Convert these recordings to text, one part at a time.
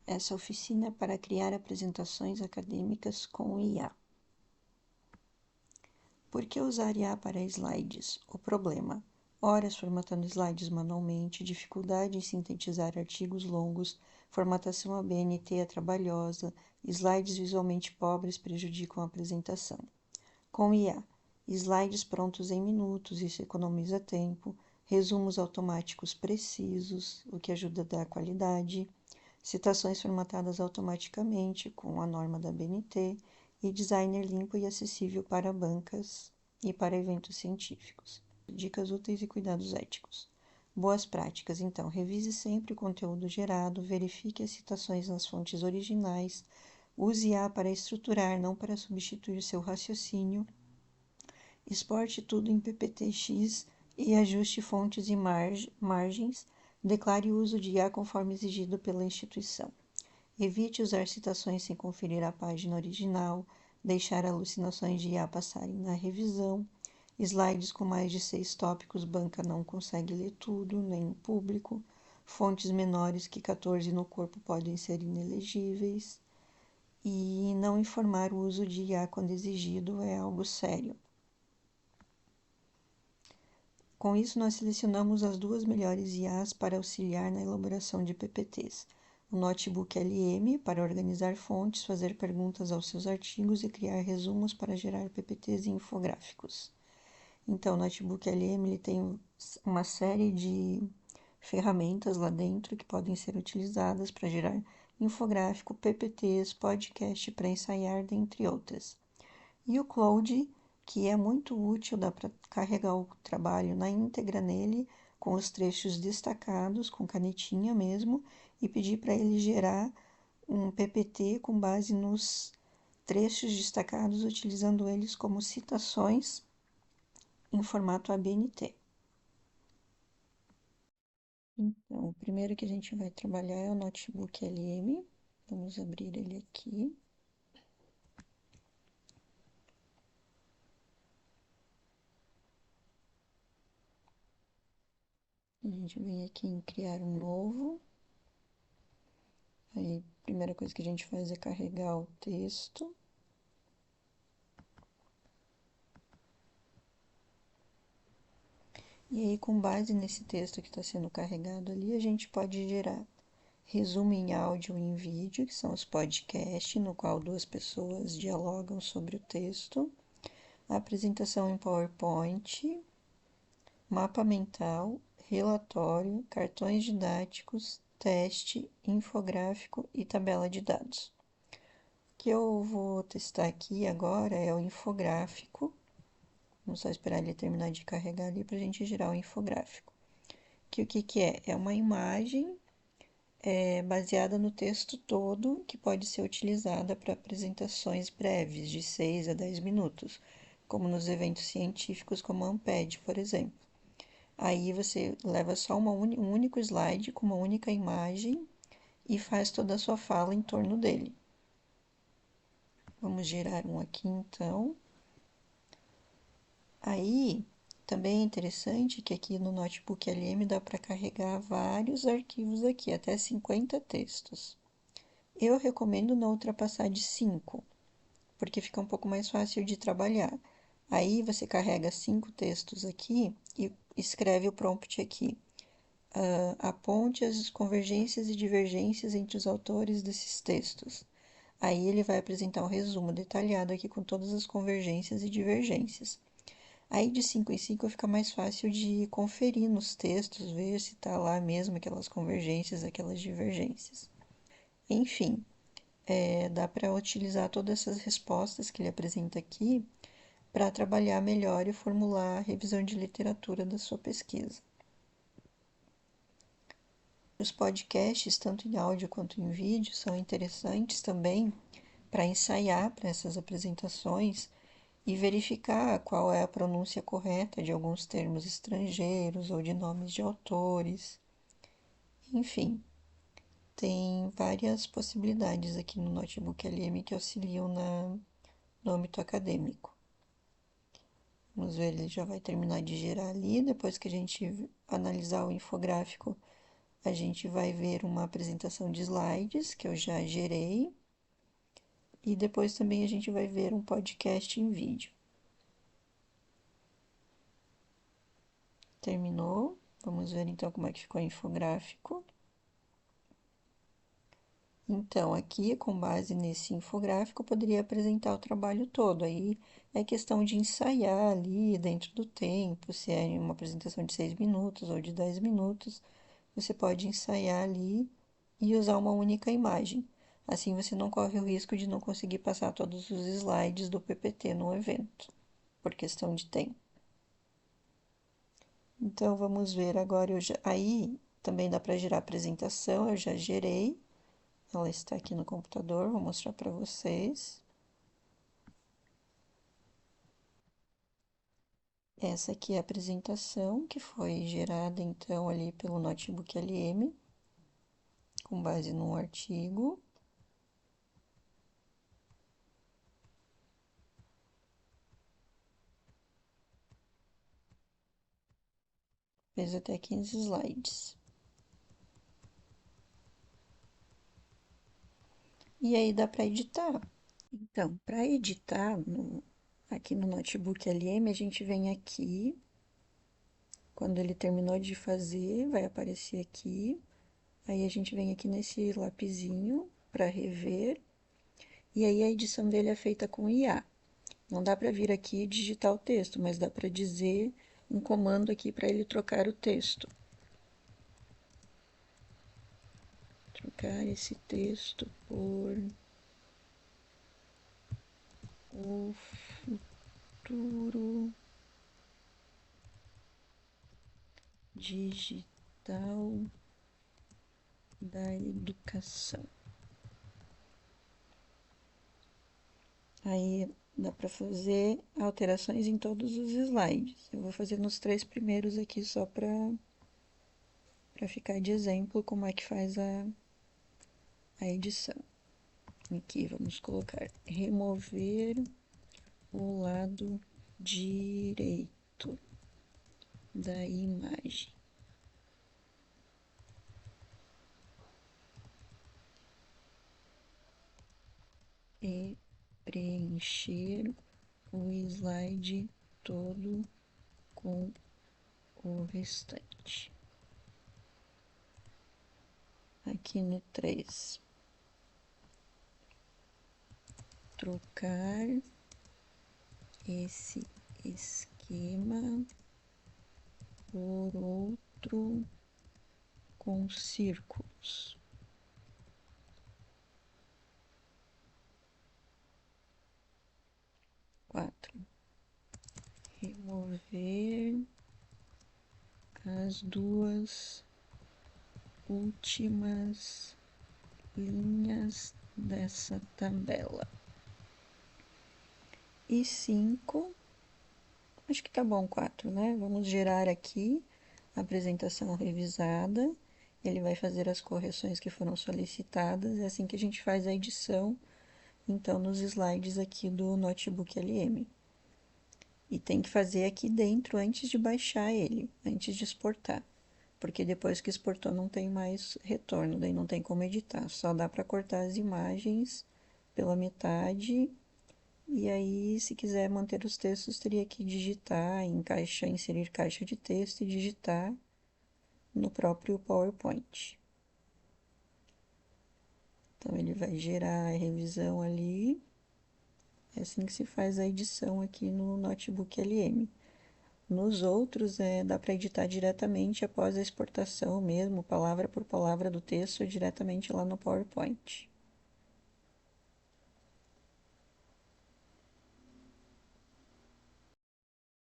essa oficina para criar apresentações acadêmicas com IA. Por que usar IA para slides? O problema: horas formatando slides manualmente, dificuldade em sintetizar artigos longos, formatação ABNT é trabalhosa, slides visualmente pobres prejudicam a apresentação. Com IA, slides prontos em minutos, isso economiza tempo, resumos automáticos precisos, o que ajuda a dar qualidade, citações formatadas automaticamente com a norma da BNT e designer limpo e acessível para bancas e para eventos científicos. Dicas úteis e cuidados éticos. Boas práticas, então, revise sempre o conteúdo gerado, verifique as citações nas fontes originais, use IA para estruturar, não para substituir seu raciocínio, exporte tudo em PPTX e ajuste fontes e margens, declare o uso de IA conforme exigido pela instituição. Evite usar citações sem conferir a página original, deixar alucinações de IA passarem na revisão, slides com mais de 6 tópicos, banca não consegue ler tudo, nem o público, fontes menores que 14 no corpo podem ser inelegíveis, e não informar o uso de IA quando exigido é algo sério. Com isso, nós selecionamos as duas melhores IAs para auxiliar na elaboração de PPTs. O Notebook LM, para organizar fontes, fazer perguntas aos seus artigos e criar resumos para gerar PPTs e infográficos. Então, o Notebook LM ele tem uma série de ferramentas lá dentro que podem ser utilizadas para gerar infográfico, PPTs, podcast para ensaiar, dentre outras. E o Cloud, que é muito útil, dá para carregar o trabalho na íntegra nele, com os trechos destacados, com canetinha mesmo, e pedir para ele gerar um PPT com base nos trechos destacados, utilizando eles como citações em formato ABNT. Então, o primeiro que a gente vai trabalhar é o Notebook LM. Vamos abrir ele aqui. A gente vem aqui em criar um novo. Aí, a primeira coisa que a gente faz é carregar o texto. E aí, com base nesse texto que está sendo carregado ali, a gente pode gerar resumo em áudio e em vídeo, que são os podcasts, no qual duas pessoas dialogam sobre o texto, apresentação em PowerPoint, mapa mental, relatório, cartões didáticos, teste, infográfico e tabela de dados. O que eu vou testar aqui agora é o infográfico. Vamos só esperar ele terminar de carregar ali para a gente gerar o infográfico. Que o que que é? É uma imagem baseada no texto todo que pode ser utilizada para apresentações breves, de 6 a 10 minutos, como nos eventos científicos como a Amped, por exemplo. Aí você leva só um único slide com uma única imagem e faz toda a sua fala em torno dele. Vamos gerar um aqui então. Aí, também é interessante que aqui no Notebook LM dá para carregar vários arquivos aqui, até 50 textos. Eu recomendo não ultrapassar de 5, porque fica um pouco mais fácil de trabalhar. Aí você carrega 5 textos aqui e escreve o prompt aqui. Aponte as convergências e divergências entre os autores desses textos. Aí ele vai apresentar um resumo detalhado aqui com todas as convergências e divergências. Aí de 5 em 5 fica mais fácil de conferir nos textos, ver se está lá mesmo aquelas convergências, aquelas divergências. Enfim, dá para utilizar todas essas respostas que ele apresenta aqui para trabalhar melhor e formular a revisão de literatura da sua pesquisa. Os podcasts, tanto em áudio quanto em vídeo, são interessantes também para ensaiar para essas apresentações e verificar qual é a pronúncia correta de alguns termos estrangeiros ou de nomes de autores. Enfim, tem várias possibilidades aqui no Notebook LM que auxiliam no âmbito acadêmico. Vamos ver, ele já vai terminar de gerar ali. Depois que a gente analisar o infográfico, a gente vai ver uma apresentação de slides que eu já gerei e depois também a gente vai ver um podcast em vídeo. Terminou? Vamos ver então como é que ficou o infográfico. Então, aqui, com base nesse infográfico, eu poderia apresentar o trabalho todo. Aí é questão de ensaiar ali dentro do tempo, se é uma apresentação de 6 minutos ou de 10 minutos, você pode ensaiar ali e usar uma única imagem. Assim você não corre o risco de não conseguir passar todos os slides do PPT no evento, por questão de tempo. Então, vamos ver agora. Aí também dá para gerar apresentação, eu já gerei. Ela está aqui no computador, vou mostrar para vocês. Essa aqui é a apresentação que foi gerada então ali pelo Notebook LM, com base num artigo. Fez até 15 slides. E aí dá para editar. Então, para editar aqui no Notebook LM, a gente vem aqui. Quando ele terminou de fazer, vai aparecer aqui. Aí a gente vem aqui nesse lapisinho para rever. E aí a edição dele é feita com IA. Não dá para vir aqui e digitar o texto, mas dá para dizer um comando aqui para ele trocar o texto. Trocar esse texto por o futuro digital da educação. Aí dá para fazer alterações em todos os slides. Eu vou fazer nos 3 primeiros aqui só para ficar de exemplo como é que faz a edição. Aqui vamos colocar remover o lado direito da imagem e preencher o slide todo com o restante. Aqui no 3, trocar esse esquema por outro com círculos. 4, remover as duas últimas linhas dessa tabela. E 5, acho que tá bom 4, né? Vamos gerar aqui a apresentação revisada. Ele vai fazer as correções que foram solicitadas. É assim que a gente faz a edição, então, nos slides aqui do Notebook LM. E tem que fazer aqui dentro antes de baixar ele, antes de exportar. Porque depois que exportou não tem mais retorno, daí não tem como editar. Só dá para cortar as imagens pela metade. E aí, se quiser manter os textos, teria que digitar em caixa, inserir caixa de texto e digitar no próprio PowerPoint. Então, ele vai gerar a revisão ali. É assim que se faz a edição aqui no Notebook LM. Nos outros, dá para editar diretamente após a exportação mesmo, palavra por palavra do texto, diretamente lá no PowerPoint.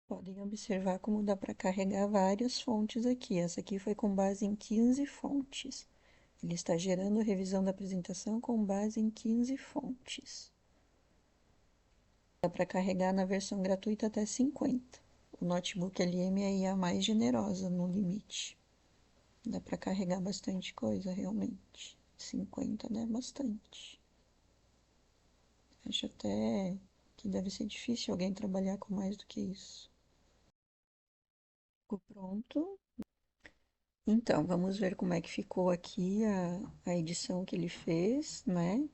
Podem observar como dá para carregar várias fontes aqui. Essa aqui foi com base em 15 fontes. Ele está gerando revisão da apresentação com base em 15 fontes. Dá para carregar na versão gratuita até 50. O Notebook LM aí é a mais generosa no limite. Dá para carregar bastante coisa, realmente. 50 dá bastante. Acho até que deve ser difícil alguém trabalhar com mais do que isso. Ficou pronto. Então, vamos ver como é que ficou aqui a edição que ele fez, né?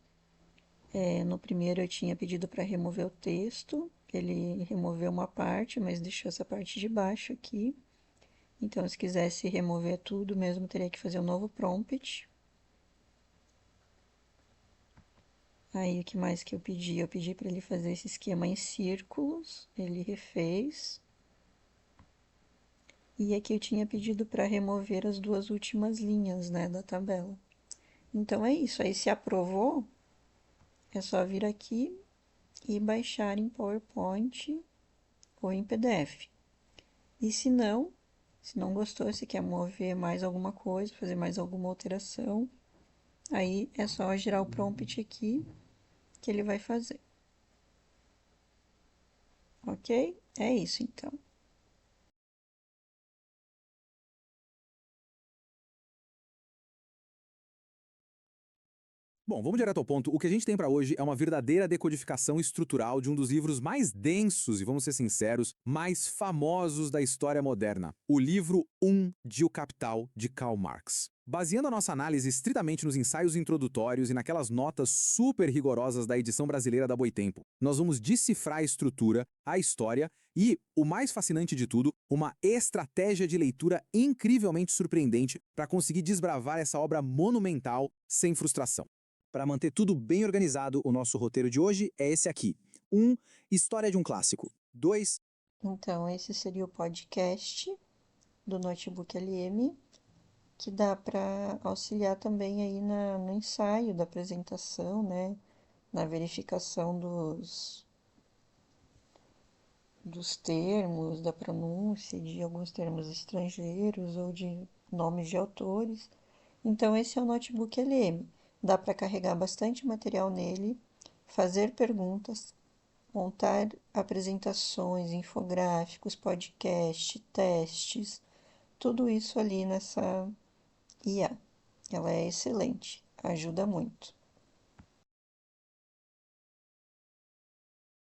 No primeiro eu tinha pedido para remover o texto, ele removeu uma parte, mas deixou essa parte de baixo aqui. Então, se quisesse remover tudo mesmo, teria que fazer um novo prompt. Aí, o que mais que eu pedi? Eu pedi para ele fazer esse esquema em círculos, ele refez. E aqui eu tinha pedido para remover as duas últimas linhas, né, da tabela. Então é isso. Aí, se aprovou, é só vir aqui e baixar em PowerPoint ou em PDF. E se não gostou, se quer mover mais alguma coisa, fazer mais alguma alteração, aí é só girar o prompt aqui que ele vai fazer. Ok? É isso então. Bom, vamos direto ao ponto. O que a gente tem para hoje é uma verdadeira decodificação estrutural de um dos livros mais densos e, vamos ser sinceros, mais famosos da história moderna, o livro de O Capital, de Karl Marx. Baseando a nossa análise estritamente nos ensaios introdutórios e naquelas notas super rigorosas da edição brasileira da Boitempo, nós vamos decifrar a estrutura, a história e, o mais fascinante de tudo, uma estratégia de leitura incrivelmente surpreendente para conseguir desbravar essa obra monumental sem frustração. Para manter tudo bem organizado, o nosso roteiro de hoje é esse aqui. 1. História de um clássico. 2. Então, esse seria o podcast do Notebook LM, que dá para auxiliar também aí no ensaio da apresentação, né? Na verificação dos termos, da pronúncia de alguns termos estrangeiros ou de nomes de autores. Então, esse é o Notebook LM. Dá para carregar bastante material nele, fazer perguntas, montar apresentações, infográficos, podcast, testes, tudo isso ali nessa IA. Ela é excelente, ajuda muito.